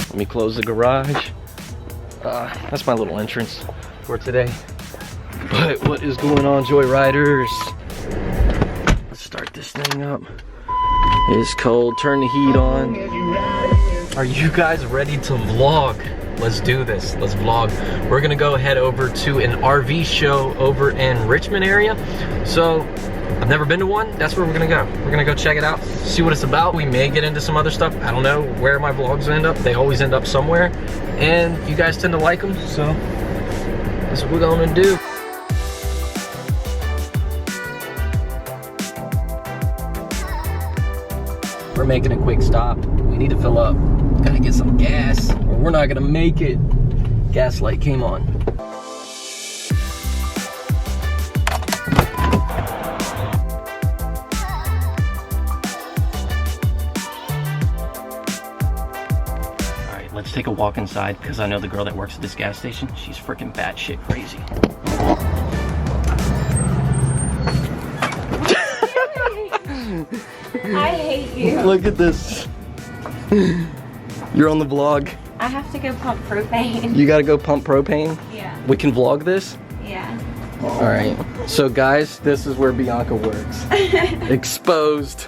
Let me close the garage. That's my little entrance for today. But what is going on, Joyriders? Let's start this thing up. It's cold, turn the heat on. Are you guys ready to vlog? Let's do this, let's vlog. We're gonna go head over to an RV show over in Richmond area. So, I've never been to one, that's where we're gonna go. We're gonna go check it out, see what it's about. We may get into some other stuff. I don't know where my vlogs end up. They always end up somewhere. And you guys tend to like them, so that's what we're gonna do. We're making a quick stop. We need to fill up. Gotta get some gas, or we're not gonna make it. Gas light came on. Alright, let's take a walk inside, because I know the girl that works at this gas station, she's freaking batshit crazy. I hate you. Look at this. You're on the vlog. I have to go pump propane. You gotta go pump propane? Yeah. We can vlog this? Yeah. Alright. So guys, this is where Bianca works. Exposed.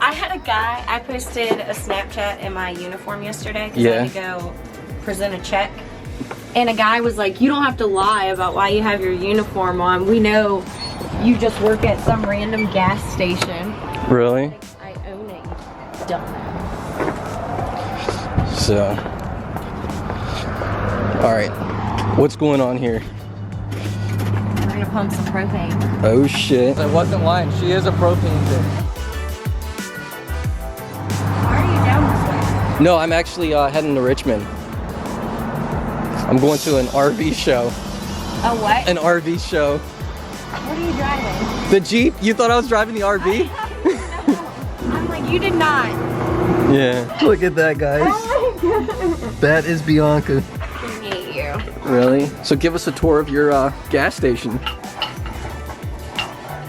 I had a guy, I posted a Snapchat in my uniform yesterday because I had to go present a check. And a guy was like, you don't have to lie about why you have your uniform on. We know you just work at some random gas station. Really? I own it, you dumbass. So, alright, what's going on here? We're gonna pump some propane. Oh shit. I wasn't lying, she is a propane bitch. Why are you down this way? No, I'm actually heading to Richmond. I'm going to an RV show. A what? An RV show. What are you driving? The Jeep? You thought I was driving the RV? I'm like, you did not. Yeah. Look at that, guys. Oh my god. That is Bianca. I hate you. Really? So give us a tour of your gas station.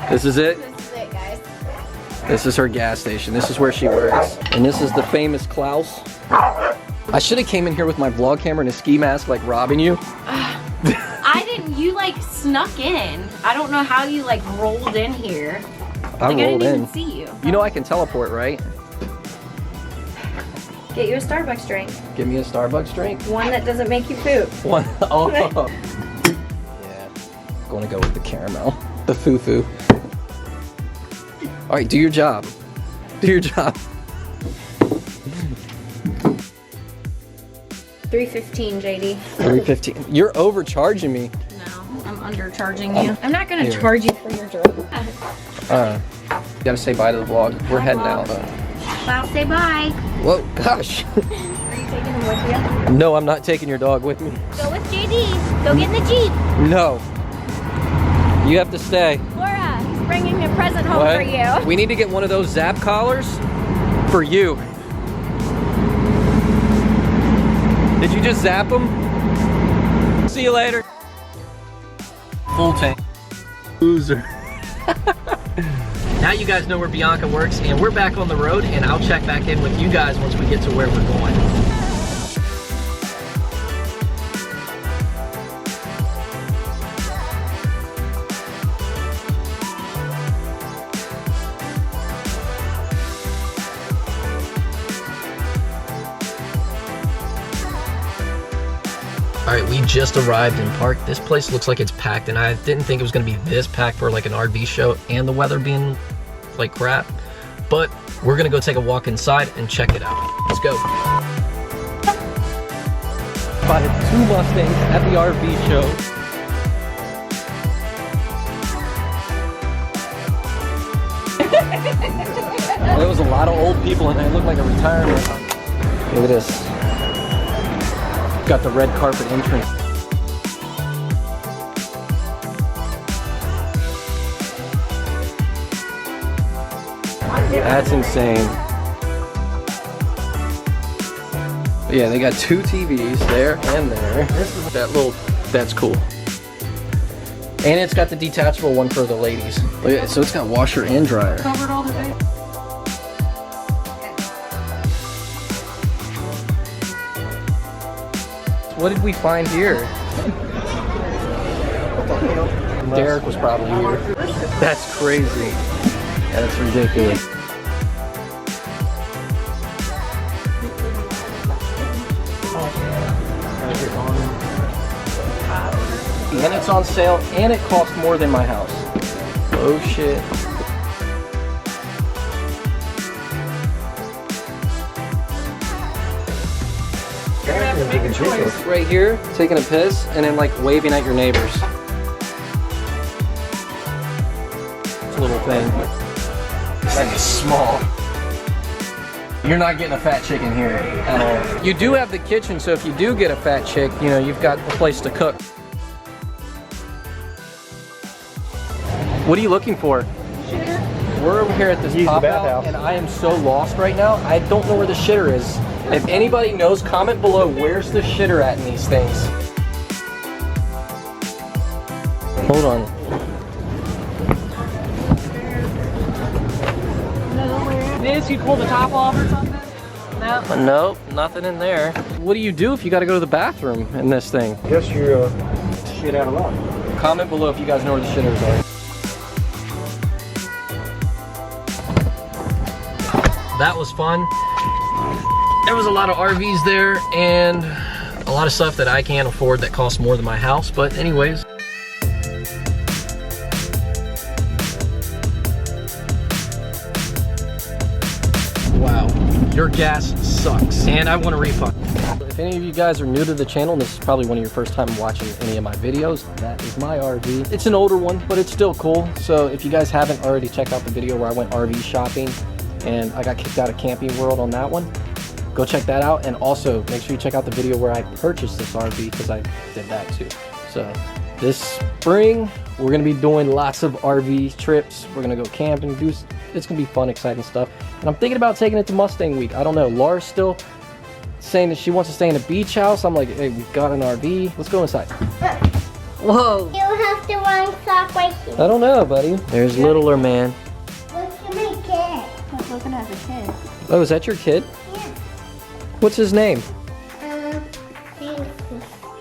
This is it? This is it, guys. This is her gas station. This is where she works. And this is the famous Klaus. I should have came in here with my vlog camera and a ski mask like robbing you. I didn't, you like snuck in. I don't know how you like rolled in here. I rolled in. Even see you. You know I can teleport, right? Get you a Starbucks drink. Give me a Starbucks drink. One that doesn't make you poop. One. Oh. Yeah. Gonna go with the caramel. The foo-foo. All right, do your job. Do your job. $3.15, JD. $3.15. You're overcharging me. No, I'm undercharging you. I'm not gonna charge you for your drink. You gotta say bye to the vlog. We're heading out. Well, say bye. Whoa, gosh. Are you taking him with you? No, I'm not taking your dog with me. Go with JD. Go get in the Jeep. No. You have to stay. Laura, he's bringing a present home for you. We need to get one of those Zap collars for you. Did you just zap him? See you later. Full tank. Loser. Now you guys know where Bianca works, and we're back on the road, and I'll check back in with you guys once we get to where we're going. All right, we just arrived in park. This place looks like it's packed, and I didn't think it was gonna be this packed for like an RV show and the weather being like crap. But we're gonna go take a walk inside and check it out. Let's go. Spotted 2 Mustangs at the RV show. There was a lot of old people and it looked like a retirement. Look at this. Got the red carpet entrance. That's insane. Yeah, they got 2 TVs there and there. That's cool. And it's got the detachable one for the ladies. Look at it, so it's got washer and dryer. Covered all the day. What did we find here? Derek was probably here. That's crazy. That's ridiculous. And it's on sale, and it costs more than my house. Oh shit. Right here, taking a piss, and then like waving at your neighbors. It's a little thing. This thing is small. You're not getting a fat chick in here at all. You do have the kitchen, so if you do get a fat chick, you know, you've got a place to cook. What are you looking for? Shitter. We're over here at this pop out, and I am so lost right now. I don't know where the shitter is. If anybody knows, comment below where's the shitter at in these things. Hold on. This, you pull the top off or something? No. Nope, nothing in there. What do you do if you got to go to the bathroom in this thing? Guess you're shit out of luck. Comment below if you guys know where the shitters are. That was fun. There was a lot of RVs there and a lot of stuff that I can't afford that costs more than my house, but anyways. Wow, your gas sucks and I want a refund. If any of you guys are new to the channel and this is probably one of your first time watching any of my videos, that is my RV. It's an older one, but it's still cool. So if you guys haven't already checked out the video where I went RV shopping and I got kicked out of Camping World on that one, go check that out. And also make sure you check out the video where I purchased this RV because I did that too. So this spring, we're gonna be doing lots of RV trips. We're gonna go camping, it's gonna be fun, exciting stuff. And I'm thinking about taking it to Mustang Week. I don't know, Laura's still saying that she wants to stay in a beach house. I'm like, hey, we've got an RV. Let's go inside. Whoa. You have to run sock right here. I don't know, buddy. There's littler man. Look at my kid. I was looking at the kid. Oh, is that your kid? Yeah. What's his name? Thank you.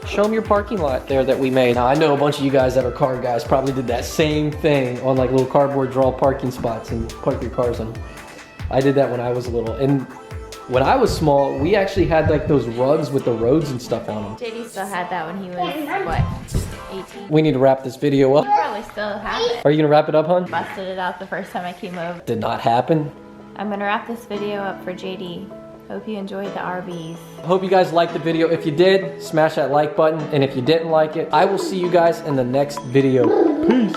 Show him your parking lot there that we made. Now, I know a bunch of you guys that are car guys probably did that same thing on like little cardboard draw parking spots and park your cars on. I did that when I was little. And when I was small, we actually had like those rugs with the roads and stuff on them. JD still had that when he was, what, 18? We need to wrap this video up. Probably still have it. Are you gonna wrap it up, hon? Busted it out the first time I came over. Did not happen. I'm gonna wrap this video up for JD. Hope you enjoyed the RVs. Hope you guys liked the video. If you did, smash that like button. And if you didn't like it, I will see you guys in the next video. Peace.